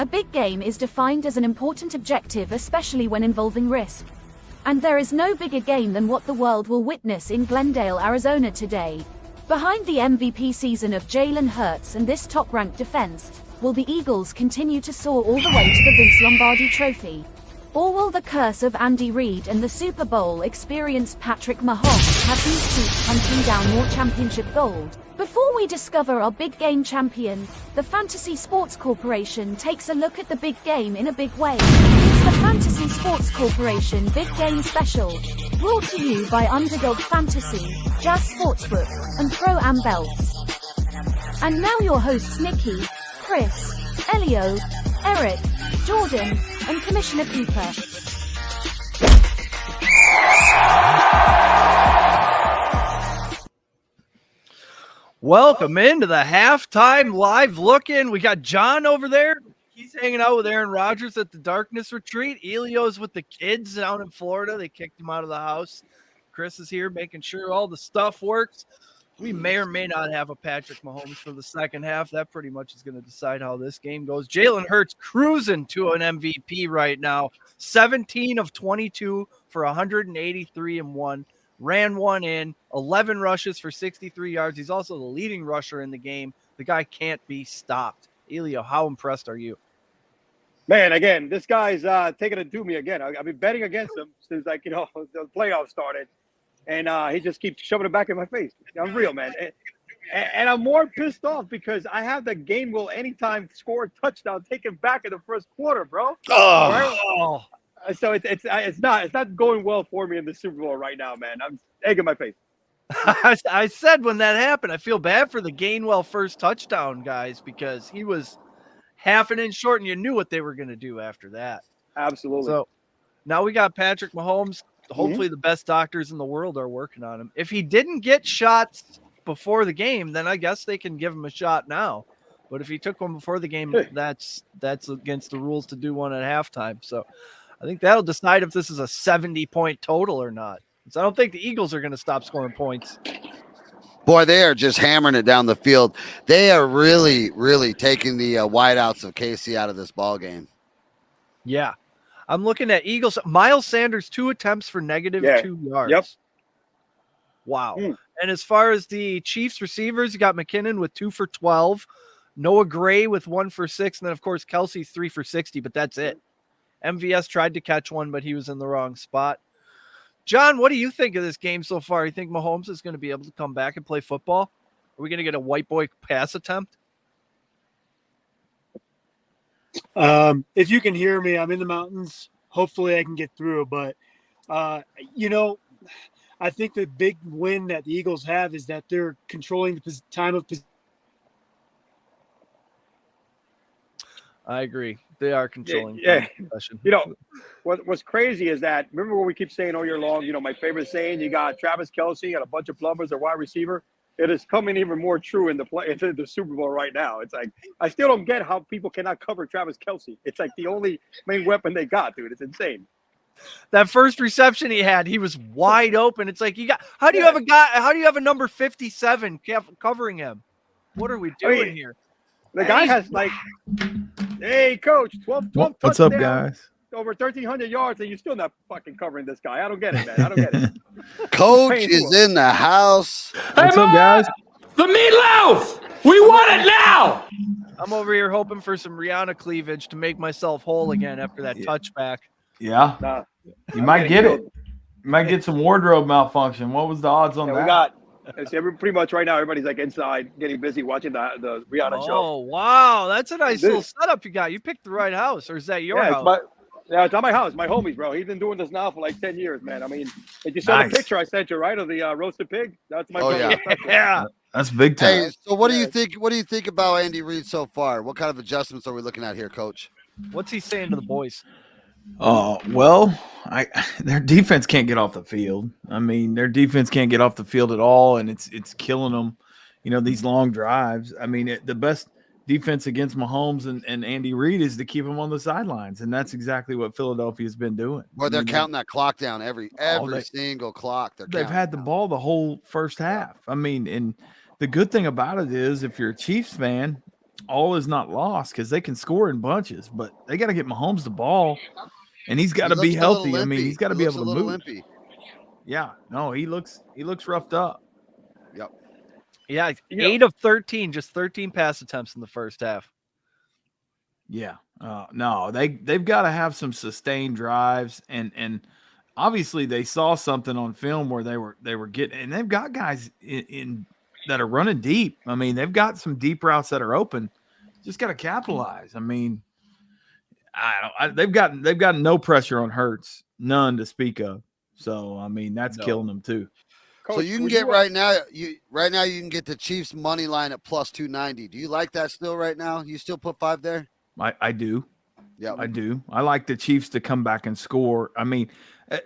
A big game is defined as an important objective, especially when involving risk. And there is no bigger game than what the world will witness in Glendale, Arizona today. Behind the MVP season of Jalen Hurts and this top-ranked defense, will the Eagles continue to soar all the way to the Vince Lombardi Trophy? Or will the curse of Andy Reid and the Super Bowl experienced Patrick Mahomes have these Chiefs hunting down more championship gold? Before we discover our big game champion, the Fantasy Sports Corporation takes a look at the big game in a big way. It's the Fantasy Sports Corporation Big Game Special, brought to you by Underdog Fantasy, Jazz Sportsbook, and Pro-Am Belts. And now your hosts Nikki, Chris, Elio, Eric, Jordan, and Commissioner Cooper. Welcome into the halftime live look-in. We got John over there. He's hanging out with Aaron Rodgers at the Darkness Retreat. Elio's with the kids down in Florida. They kicked him out of the house. Chris is here making sure all the stuff works. We may or may not have a Patrick Mahomes for the second half. That pretty much is going to decide how this game goes. Jalen Hurts cruising to an MVP right now. 17 of 22 for 183 and 1. Ran one in, 11 rushes for 63 yards. He's also the leading rusher in the game. The guy can't be stopped. Elio, how impressed are you? Man, again, this guy's taking it to me again. I've been betting against him since, the playoffs started. And he just keeps shoving it back in my face. I'm real, man. And I'm more pissed off because I have the game will anytime score a touchdown taken back in the first quarter, bro. Oh. Right? So it's not going well for me in the Super Bowl right now, man. I'm egg in my face. I said when that happened, I feel bad for the Gainwell first touchdown guys because he was half an inch short and you knew what they were going to do after that. Absolutely. So now we got Patrick Mahomes. Hopefully the best doctors in the world are working on him. If he didn't get shots before the game, then I guess they can give him a shot now. But if he took one before the game, that's against the rules to do one at halftime. So I think that'll decide if this is a 70-point total or not. So I don't think the Eagles are going to stop scoring points. Boy, they are just hammering it down the field. They are really, really taking the wideouts of KC out of this ball game. Yeah. I'm looking at Eagles. Miles Sanders, 2 attempts for -2 yards. Yep. Wow. And as far as the Chiefs receivers, you got McKinnon with 2 for 12, Noah Gray with 1 for 6, and then, of course, Kelsey 3 for 60, but that's it. MVS tried to catch one, but he was in the wrong spot. John, what do you think of this game so far? You think Mahomes is going to be able to come back and play football? Are we going to get a white boy pass attempt? If you can hear me, I'm in the mountains. Hopefully I can get through. But, I think the big win that the Eagles have is that they're controlling the time of possession. I agree. They are controlling. Yeah. What's crazy is that, remember what we keep saying all year long, my favorite saying, you got Travis Kelce and a bunch of plumbers at wide receiver. It is coming even more true into the Super Bowl right now. It's like, I still don't get how people cannot cover Travis Kelce. It's like the only main weapon they got, dude. It's insane. That first reception he had, he was wide open. It's like, how do you have a number 57 covering him? What are we doing here? The guy has hey, coach, 12 What's up, guys? Over 1,300 yards, and you're still not fucking covering this guy. I don't get it, man. I don't get it. Coach is in the house. What's up, guys? The meatloaf! We want it now! I'm over here hoping for some Rihanna cleavage to make myself whole again after that touchback. Yeah. You might get it. You might get some wardrobe malfunction. What was the odds on that? We got pretty much right now, everybody's inside getting busy watching the Rihanna show. Oh, wow. That's a nice little setup you got. You picked the right house, or is that your house? It's on my house. My homies, bro. He's been doing this now for 10 years, man. I mean, did you saw the picture I sent you, right, of the roasted pig? That's my yeah. That's big time. Hey, so what do you think? What do you think about Andy Reid so far? What kind of adjustments are we looking at here, Coach? What's he saying to the boys? Well, their defense can't get off the field. I mean, their defense can't get off the field at all, and it's killing them. These long drives. I mean, the best defense against Mahomes and Andy Reid is to keep him on the sidelines, and that's exactly what Philadelphia's been doing. Well, they're counting that clock down every single clock. They've had the ball the whole first half. I mean, and the good thing about it is if you're a Chiefs fan, all is not lost because they can score in bunches, but they got to get Mahomes the ball, and he's got to be healthy. I mean, he's got to be able to move. Limpy. Yeah, no, he looks roughed up. Yep. Yeah, 8 of 13, just 13 pass attempts in the first half. Yeah, no, they've got to have some sustained drives, and obviously they saw something on film where they were getting, and they've got guys in that are running deep. I mean, they've got some deep routes that are open. Just got to capitalize. I mean, they've got no pressure on Hurts, none to speak of. So I mean, that's killing them too. Coach, so you can get right now you can get the Chiefs money line at plus 290. Do you like that still right now? You still put 5 there? I do. Yeah, I do. I like the Chiefs to come back and score. I mean,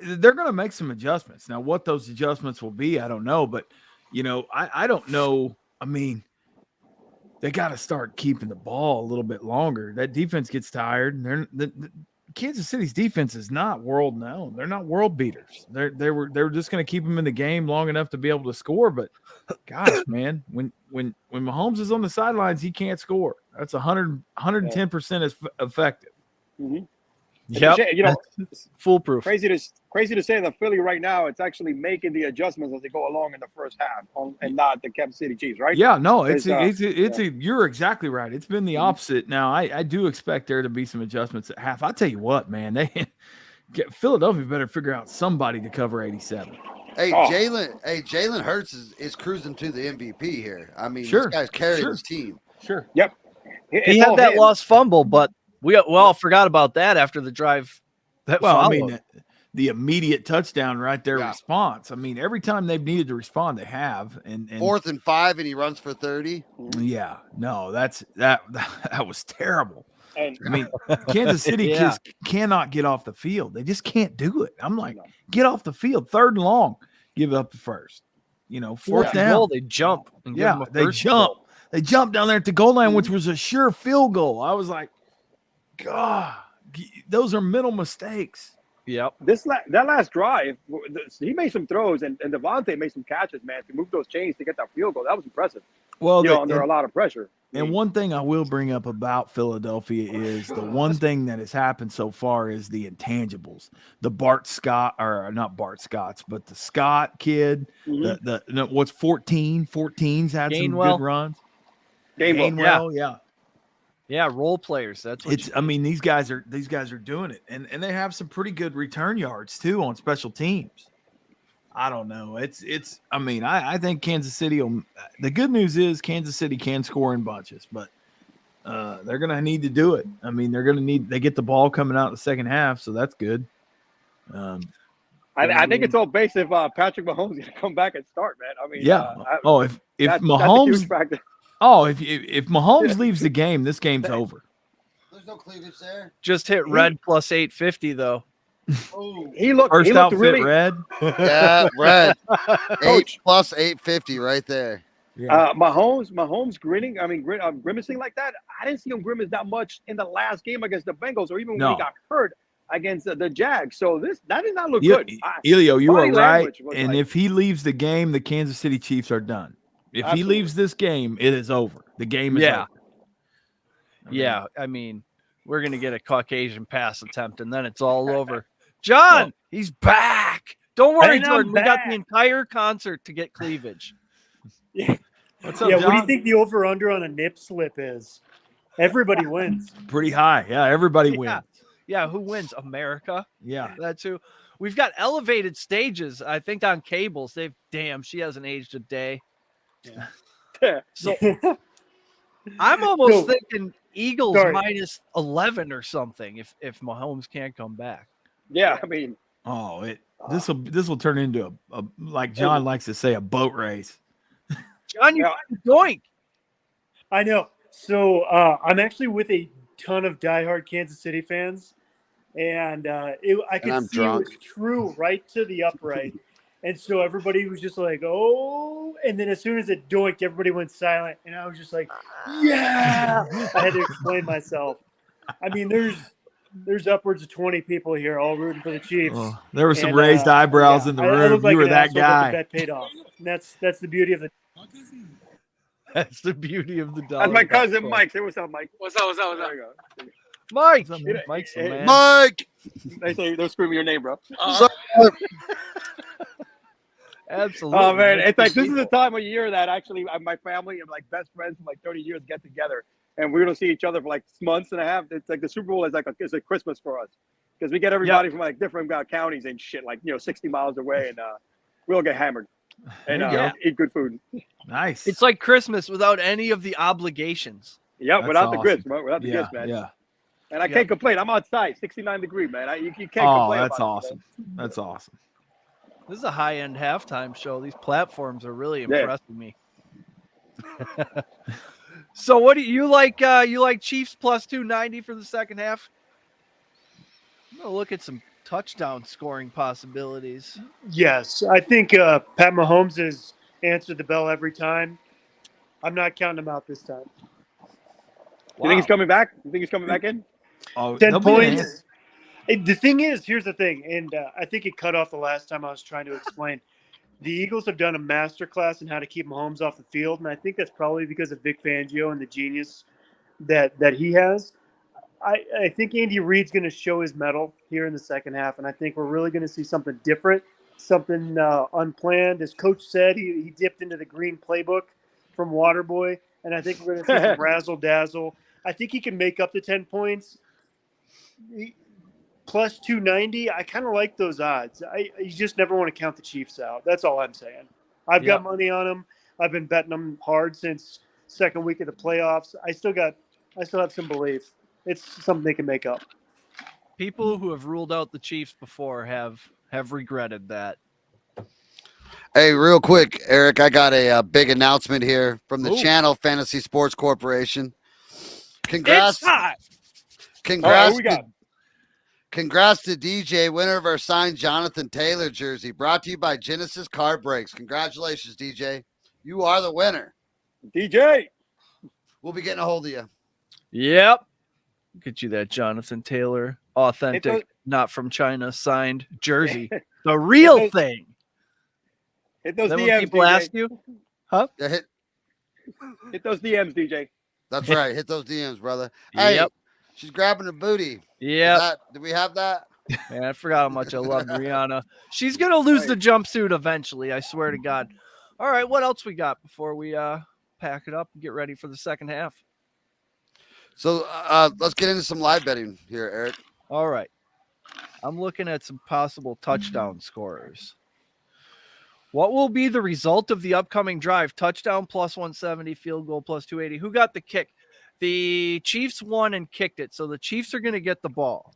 they're going to make some adjustments. Now, what those adjustments will be, I don't know. But, I don't know. I mean, they got to start keeping the ball a little bit longer. That defense gets tired. The Kansas City's defense is not world known. They're not world beaters. They were just going to keep them in the game long enough to be able to score. But, gosh, man, when Mahomes is on the sidelines, he can't score. That's 110% is effective. Mm-hmm. Yep. Foolproof. Crazy to say that Philly right now, it's actually making the adjustments as they go along in the first half, and not the Kansas City Chiefs, right? Yeah, no, you're exactly right. It's been the opposite. Now, I do expect there to be some adjustments at half. I'll tell you what, man, Philadelphia better figure out somebody to cover 87. Jalen Hurts is cruising to the MVP here. I mean, this guy's carrying his team. Sure. Yep. He had that lost fumble, but we all forgot about that after the drive. I mean, the immediate touchdown right there response. I mean, every time they've needed to respond, they have. And 4th and 5, and he runs for 30. Yeah, no, that was terrible. I mean, Kansas City kids cannot get off the field. They just can't do it. I'm like, get off the field. 3rd and long, give up the first. 4th down. They jump. They jump. They jumped down there at the goal line, which was a sure field goal. I was like, God, those are mental mistakes. Yep. That last drive, he made some throws, and Devontae made some catches, man, to move those chains to get that field goal. That was impressive. Well, under a lot of pressure. And one thing I will bring up about Philadelphia is the one thing that has happened so far is the intangibles. The Bart Scott, or not Bart Scott's, but the Scott kid, what's 14's had some good runs. Gainwell, yeah, role players. That's what I mean, these guys are doing it, and they have some pretty good return yards too on special teams. I don't know. I mean, I think Kansas City the good news is Kansas City can score in bunches, but they're going to need to do it. I mean, they get the ball coming out in the second half, so that's good. I think it's all based if Patrick Mahomes is going to come back and start, man. I mean, if Mahomes if Mahomes leaves the game, this game's over. There's no cleavage there. Just hit red plus 850 though. Oh, he looked outfit really red. Yeah, red. 8 plus 850 right there. Yeah. Mahomes grinning. I mean, grimacing like that. I didn't see him grimace that much in the last game against the Bengals, or even when he got hurt against the Jags. So that did not look good. Elio, you are right. And if he leaves the game, the Kansas City Chiefs are done. If he leaves this game, it is over. The game is over. I mean, we're going to get a Caucasian pass attempt, and then it's all over. John, he's back. Don't worry, Jordan. We got the entire concert to get cleavage. What's up, John? What do you think the over-under on a nip slip is? Everybody wins. Pretty high. Yeah, everybody wins. Yeah, who wins? America? Yeah. That's who. We've got elevated stages, I think, on cables. She hasn't aged a day. Yeah. So I'm almost thinking Eagles minus 11 or something if Mahomes can't come back. Yeah, I mean, this will turn into a like John likes to say, a boat race. John, you're doink. I know. So I'm actually with a ton of diehard Kansas City fans, and I could see it was true right to the upright. And so everybody was just like, oh, and then as soon as it doinked, everybody went silent. And I was just like, yeah, I had to explain myself. I mean, there's upwards of 20 people here all rooting for the Chiefs. Oh, there were some raised eyebrows in the room. You were that guy. That paid off. And that's the beauty of it. That's the beauty of the dollar. That's my bet cousin club. Mike. Say what's up, Mike. What's up? What's up? What's up? There you go. Mike. What's up, man? Mike's the Hey, man. Mike. They say don't scream your name, bro. Absolutely. Oh man, That's it's like the this is the people. time of year that actually my family and like best friends from like 30 years get together, and we don't see each other for like months and a half. It's like the Super Bowl is like is a Christmas for us because we get everybody from like different counties and shit, like 60 miles away, and we all get hammered and eat good food. Nice. It's like Christmas without any of the obligations. Yeah, That's without the awesome. grits, bro. Without the yeah, grits, man. yeah. And I can't complain. I'm outside, 69 degree, man. You can't Oh, complain. that's about awesome. It, That's awesome. This is a high-end halftime show. These platforms are really impressing me. So what do you like? You like Chiefs plus 290 for the second half? I'm gonna look at some touchdown scoring possibilities. Yes, I think Pat Mahomes has answered the bell every time. I'm not counting him out this time. You think he's coming back? You think he's coming back in? Oh, 10 there'll be an points. answer. The thing is, here's the thing, and I think it cut off the last time I was trying to explain. The Eagles have done a masterclass in how to keep Mahomes off the field, and I think that's probably because of Vic Fangio and the genius that he has. I think Andy Reid's going to show his mettle here in the second half, and I think we're really going to see something different, something unplanned. As Coach said, he dipped into the green playbook from Waterboy, and I think we're going to see some razzle-dazzle. I think he can make up the 10 points. Plus 290, I kind of like those odds. You just never want to count the Chiefs out. That's all I'm saying. I've got money on them. I've been betting them hard since second week of the playoffs. I still have some belief. It's something they can make up. People who have ruled out the Chiefs before have regretted that. Hey, real quick, Eric, I got a big announcement here from the channel Fantasy Sports Corporation. Congrats. It's hot. Congrats. Who we got? Congrats to DJ, winner of our signed Jonathan Taylor jersey, brought to you by Genesis Card Breaks. Congratulations, DJ. You are the winner. DJ. We'll be getting a hold of you. Yep. Get you that Jonathan Taylor authentic, not from China signed jersey. The real thing. Hit those Then when DMs, people DJ. ask you, Yeah, Hit those DMs, DJ. that's right. Hit those DMs, brother. Hey, Yep. she's grabbing her booty. Yeah. Do we have that? Man, I forgot how much I love Rihanna. She's gonna lose the jumpsuit eventually, I swear to God. All right, what else we got before we pack it up and get ready for the second half? So let's get into some live betting here, Eric. All right. I'm looking at some possible touchdown scorers. What will be the result of the upcoming drive? Touchdown plus 170, field goal plus 280. Who got the kick? The Chiefs won and kicked it, so the Chiefs are going to get the ball.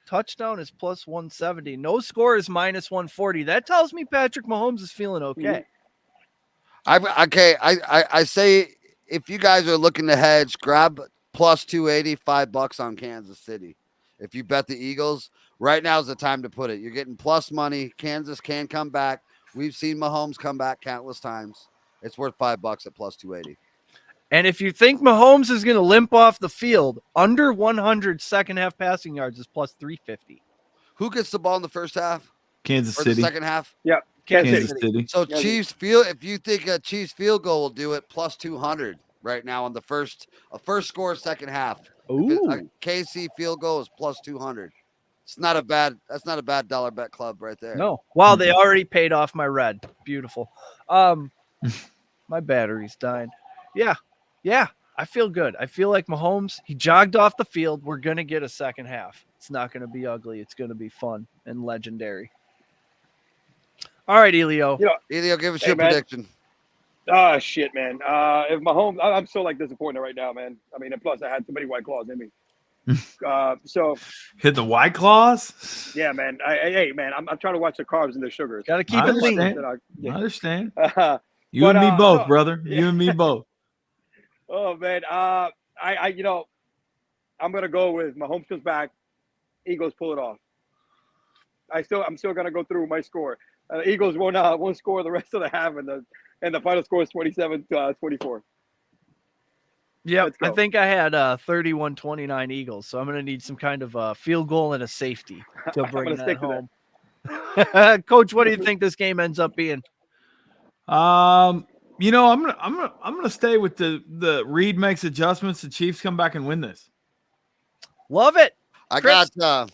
Touchdown is plus 170. No score is minus 140. That tells me Patrick Mahomes is feeling okay. I say if you guys are looking to hedge, grab plus 280, $5 on Kansas City. If you bet the Eagles, right now is the time to put it. You're getting plus money. Kansas can come back. We've seen Mahomes come back countless times. It's worth $5 at plus 280. And if you think Mahomes is going to limp off the field, under 100 second half passing yards is plus 350. Who gets the ball in the first half? Kansas Or City. the second half? Yeah. Kansas City. So Chiefs field. If you think a Chiefs field goal will do it, plus 200 right now on the first score second half. Ooh. A KC field goal is plus 200. It's not a bad. That's not a bad dollar bet club right there. No. Wow, they already paid off my red. Beautiful. My battery's dying. Yeah. I feel good. I feel like Mahomes, he jogged off the field. We're going to get a second half. It's not going to be ugly. It's going to be fun and legendary. All right, Elio. Elio, give us your man. prediction. Oh, shit, man. If Mahomes, I'm so disappointed right now, man. I mean, and plus I had too many White Claws in me. So Hit the White Claws. yeah, man. Hey, man, I'm trying to watch the carbs and the sugars. Got to keep I it lean. understand. I understand. But, You and me both, no. brother. You and me both. Oh man, I'm gonna go with Mahomes comes back, Eagles pull it off. I'm still gonna go through my score. Eagles won't score the rest of the half, and the final score is 27-24. Yeah, Let's go. I think I had 31-29 Eagles, so I'm going to need some kind of field goal and a safety to bring gonna that stick to home. Coach, what do you think this game ends up being? You know, I'm gonna stay with the Reed makes adjustments. The Chiefs come back and win this. Love it. I Chris? got.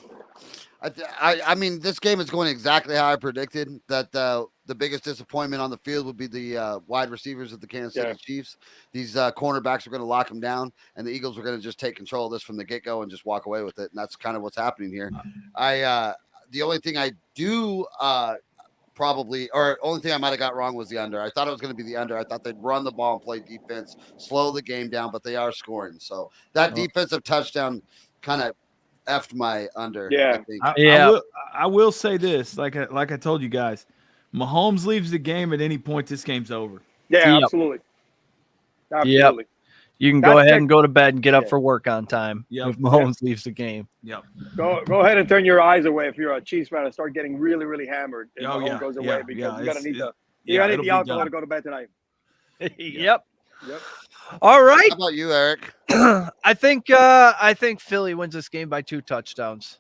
I mean, this game is going exactly how I predicted. That the biggest disappointment on the field would be the wide receivers of the Kansas City Chiefs. These cornerbacks are going to lock them down, and the Eagles are going to just take control of this from the get-go and just walk away with it. And that's kind of what's happening here. The only thing I do only thing I might have got wrong was the under. I thought it was going to be the under. I thought they'd run the ball and play defense, slow the game down, but they are scoring. So that defensive touchdown kind of effed my under. Yeah. I think. I will say this, like I told you guys, Mahomes leaves the game at any point. This game's over. Yeah, Yep. absolutely. Yep. You can go ahead and go to bed and get up for work on time. Yep. If Mahomes leaves the game. Yep. Go ahead and turn your eyes away if you're a Chiefs fan and start getting really, really hammered if Oh, Mahomes yeah, goes away yeah, because yeah, you gotta need it'll the be alcohol done. to go to bed tonight. Yep. Yep. All right. How about you, Eric? I think Philly wins this game by 2 touchdowns.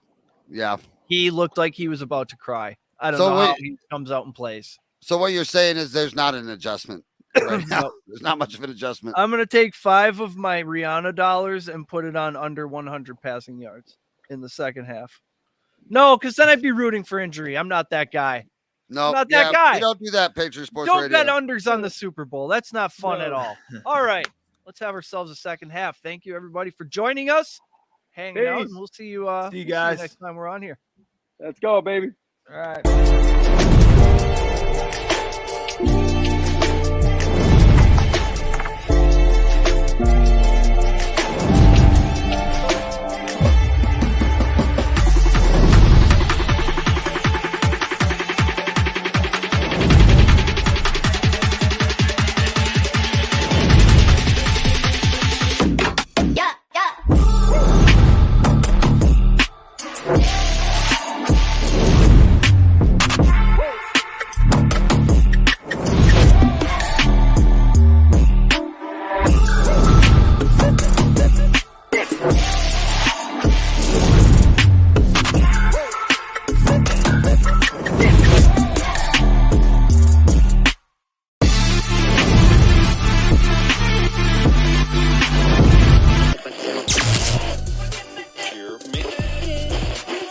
Yeah. He looked like he was about to cry. I don't So know wait- how he comes out and plays. So what you're saying is there's not an adjustment right now. No. There's not much of an adjustment. I'm gonna take 5 of my Rihanna dollars and put it on under 100 passing yards in the second half. No, because then I'd be rooting for injury. I'm not that guy. No, not that guy. We don't do that. Patriot Sports Don't Radio. bet unders on the Super Bowl. That's not fun at all. All right, let's have ourselves a second half. Thank you everybody for joining us, hanging out, Peace. and we'll see you. See you guys next time we're on here. Let's go, baby. All right.